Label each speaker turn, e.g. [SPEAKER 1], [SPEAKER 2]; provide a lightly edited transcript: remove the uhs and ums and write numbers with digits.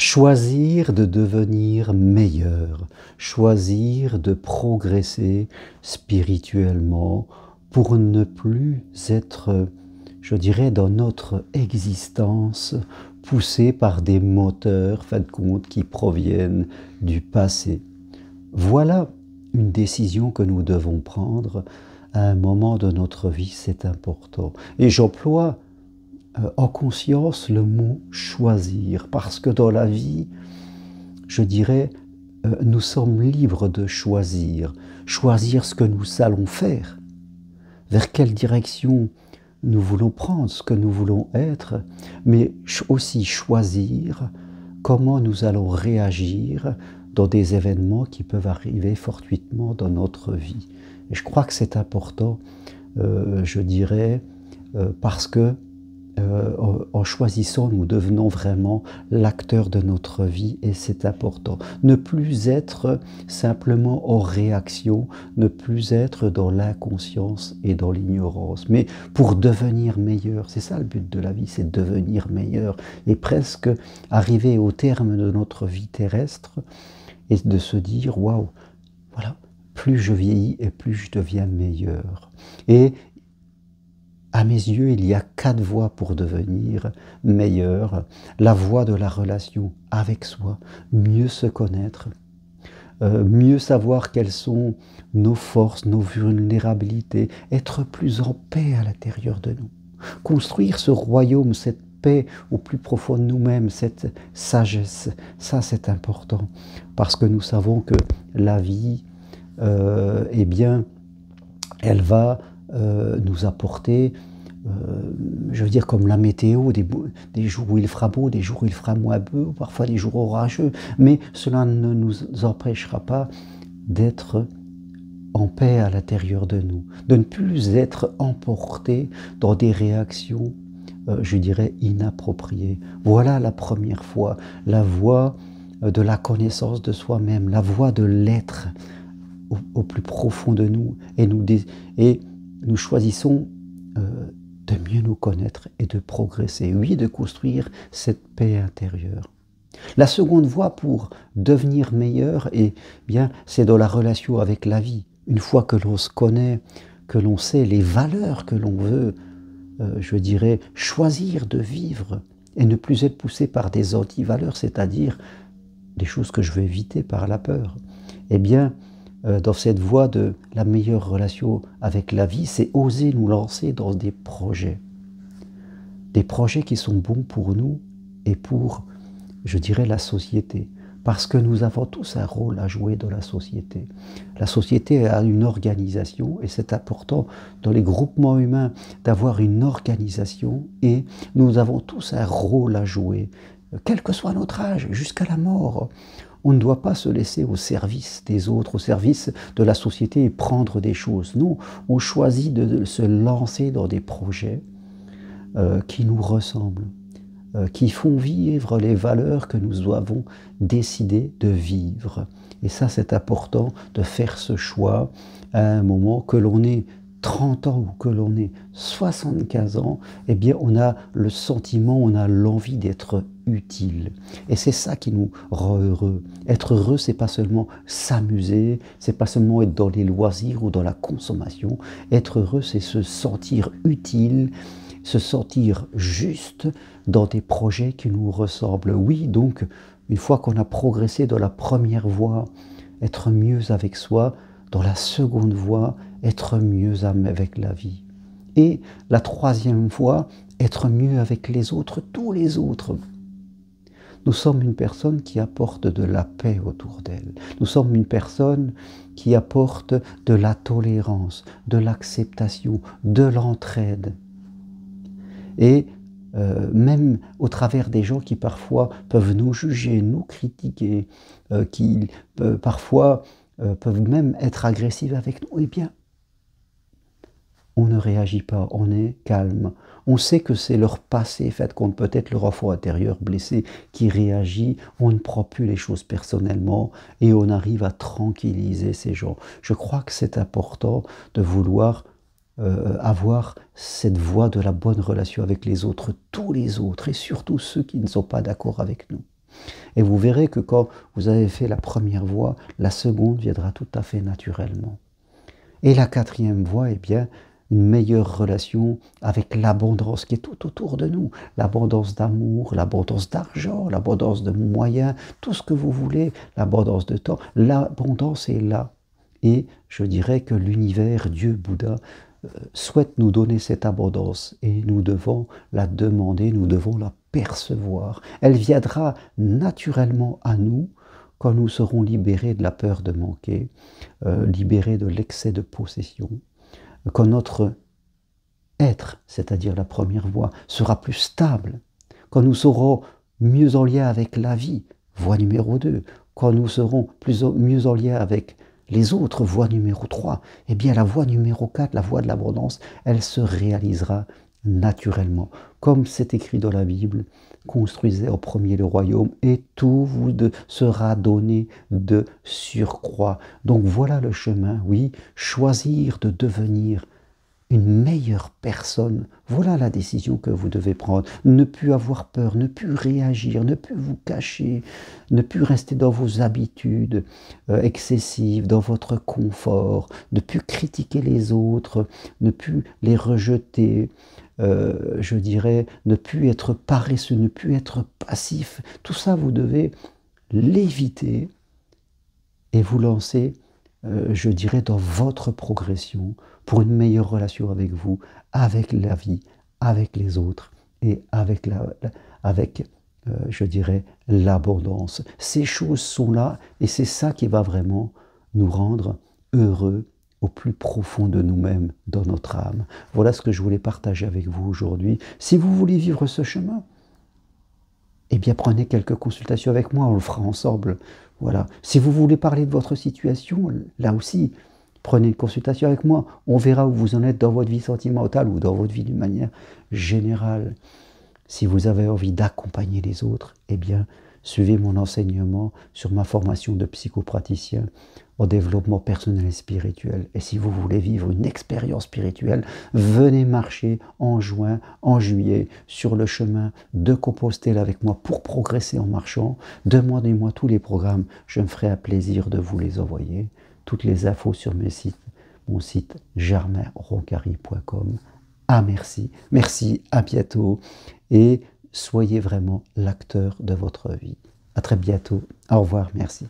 [SPEAKER 1] Choisir de devenir meilleur, choisir de progresser spirituellement pour ne plus être, je dirais, dans notre existence, poussé par des moteurs, fin de compte, qui proviennent du passé. Voilà une décision que nous devons prendre à un moment de notre vie, c'est important. Et j'emploie en conscience le mot choisir, parce que dans la vie, je dirais, nous sommes libres de choisir, choisir ce que nous allons faire, vers quelle direction nous voulons prendre, ce que nous voulons être, mais aussi choisir comment nous allons réagir dans des événements qui peuvent arriver fortuitement dans notre vie. Et je crois que c'est important, je dirais, parce que en choisissant, nous devenons vraiment l'acteur de notre vie et c'est important. Ne plus être simplement en réaction, ne plus être dans l'inconscience et dans l'ignorance, mais pour devenir meilleur. C'est ça le but de la vie, c'est devenir meilleur et presque arriver au terme de notre vie terrestre et de se dire, waouh, voilà, plus je vieillis et plus je deviens meilleur. Et à mes yeux, il y a 4 voies pour devenir meilleur. La voie de la relation avec soi, mieux se connaître, mieux savoir quelles sont nos forces, nos vulnérabilités, être plus en paix à l'intérieur de nous. Construire ce royaume, cette paix au plus profond de nous-mêmes, cette sagesse, ça c'est important. Parce que nous savons que la vie, eh bien, elle va nous apporter, je veux dire comme la météo, des jours où il fera beau, des jours où il fera moins beau, parfois des jours orageux, mais cela ne nous empêchera pas d'être en paix à l'intérieur de nous, de ne plus être emporté dans des réactions, je dirais, inappropriées. Voilà la première voie, la voie de la connaissance de soi-même, la voie de l'être au plus profond de nous, et nous choisissons de mieux nous connaître et de progresser, oui, de construire cette paix intérieure. La seconde voie pour devenir meilleur, eh bien, c'est dans la relation avec la vie. Une fois que l'on se connaît, que l'on sait les valeurs que l'on veut, je dirais, choisir de vivre et ne plus être poussé par des anti-valeurs, c'est-à-dire des choses que je veux éviter par la peur. Eh bien, dans cette voie de la meilleure relation avec la vie, c'est oser nous lancer dans des projets qui sont bons pour nous et pour, je dirais, la société. Parce que nous avons tous un rôle à jouer dans la société. La société a une organisation et c'est important dans les groupements humains d'avoir une organisation et nous avons tous un rôle à jouer, quel que soit notre âge, jusqu'à la mort. On ne doit pas se laisser au service des autres, au service de la société et prendre des choses. Non, on choisit de se lancer dans des projets qui nous ressemblent, qui font vivre les valeurs que nous avons décidé de vivre. Et ça, c'est important de faire ce choix à un moment, que l'on ait 30 ans ou que l'on ait 75 ans, eh bien on a le sentiment, on a l'envie d'être utile. Et c'est ça qui nous rend heureux. Être heureux, c'est pas seulement s'amuser, c'est pas seulement être dans les loisirs ou dans la consommation. Être heureux, c'est se sentir utile, se sentir juste dans des projets qui nous ressemblent. Oui, donc, une fois qu'on a progressé dans la première voie, être mieux avec soi, dans la seconde voie, être mieux avec la vie. Et la troisième voie, être mieux avec les autres, tous les autres. Nous sommes une personne qui apporte de la paix autour d'elle. Nous sommes une personne qui apporte de la tolérance, de l'acceptation, de l'entraide. Et même au travers des gens qui parfois peuvent nous juger, nous critiquer, qui parfois peuvent même être agressifs avec nous, eh bien, on ne réagit pas, on est calme. On sait que c'est leur passé, fait compte peut-être leur enfant intérieur blessé qui réagit, on ne prend plus les choses personnellement et on arrive à tranquilliser ces gens. Je crois que c'est important de vouloir avoir cette voie de la bonne relation avec les autres, tous les autres, et surtout ceux qui ne sont pas d'accord avec nous. Et vous verrez que quand vous avez fait la première voie, la seconde viendra tout à fait naturellement. Et la quatrième voie, eh bien, une meilleure relation avec l'abondance qui est tout autour de nous. L'abondance d'amour, l'abondance d'argent, l'abondance de moyens, tout ce que vous voulez, l'abondance de temps. L'abondance est là. Et je dirais que l'univers, Dieu, Bouddha, souhaite nous donner cette abondance et nous devons la demander, nous devons la percevoir. Elle viendra naturellement à nous quand nous serons libérés de la peur de manquer, libérés de l'excès de possession, quand notre être, c'est-à-dire la première voie, sera plus stable, quand nous serons mieux en lien avec la vie, voie numéro 2, quand nous serons mieux en lien avec les autres, voie numéro 3, eh bien la voie numéro 4, la voie de l'abondance, elle se réalisera naturellement. Comme c'est écrit dans la Bible, construisez en premier le royaume et tout vous sera donné de surcroît. Donc voilà le chemin, oui, choisir de devenir une meilleure personne. Voilà la décision que vous devez prendre. Ne plus avoir peur, ne plus réagir, ne plus vous cacher, ne plus rester dans vos habitudes excessives, dans votre confort, ne plus critiquer les autres, ne plus les rejeter, je dirais, ne plus être paresseux, ne plus être passif. Tout ça, vous devez l'éviter et vous lancer, je dirais, dans votre progression pour une meilleure relation avec vous, avec la vie, avec les autres et avec, je dirais, l'abondance. Ces choses sont là et c'est ça qui va vraiment nous rendre heureux au plus profond de nous-mêmes, dans notre âme. Voilà ce que je voulais partager avec vous aujourd'hui. Si vous voulez vivre ce chemin, eh bien prenez quelques consultations avec moi, on le fera ensemble. Voilà. Si vous voulez parler de votre situation, là aussi, prenez une consultation avec moi. On verra où vous en êtes dans votre vie sentimentale ou dans votre vie d'une manière générale. Si vous avez envie d'accompagner les autres, eh bien, suivez mon enseignement sur ma formation de psychopraticien au développement personnel et spirituel. Et si vous voulez vivre une expérience spirituelle, venez marcher en juin, en juillet, sur le chemin de Compostelle avec moi pour progresser en marchant. Demandez-moi tous les programmes, je me ferai un plaisir de vous les envoyer. Toutes les infos sur mon site germainroncari.com. Ah merci, merci, à bientôt et soyez vraiment l'acteur de votre vie. À très bientôt, au revoir, merci.